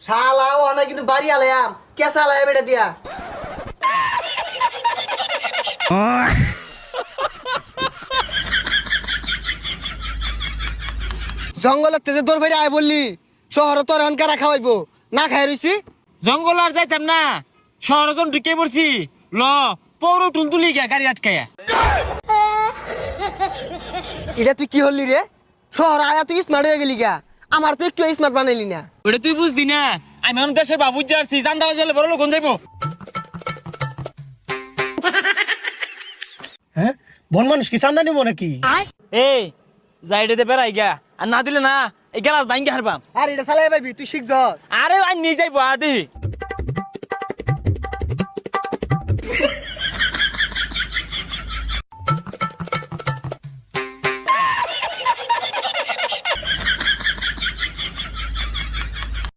শালাও অনেক কিন্তু বাড়ি আলায়াম কেসা আলায়া বেটা দিয়া জঙ্গলের তেজে দৌড় বাইরে আয় বললি শহরে তোর এখন কারা খাওয়াইবো না খাই রইছি জঙ্গল আর যাইতাম না শহরে যখন ঢুকে পড়ছি ল পৌর টুলতুলি গিয়া গাড়ি আটকায়া। এটা তুই কি হলি রে শহর আয়া তুই স্মার্ট হয়ে গেলি গা আমার তো একটু স্মার্ট বানাইলি না ওটা তুই বুঝদি না আমি এখন দেশের বাবু যাচ্ছি জানতে গেলে বড় লোক যাইবো। হ্যাঁ বন মানুষ কি চান্দা নিব নাকি? এই যাইডে দে বেড়াই গা আর না দিলে না এই গ্লাস ভাঙ্গি হারবাম। আর এটা চালাই পাবি তুই শিখছস আরে আই নিয়ে যাইবো আদি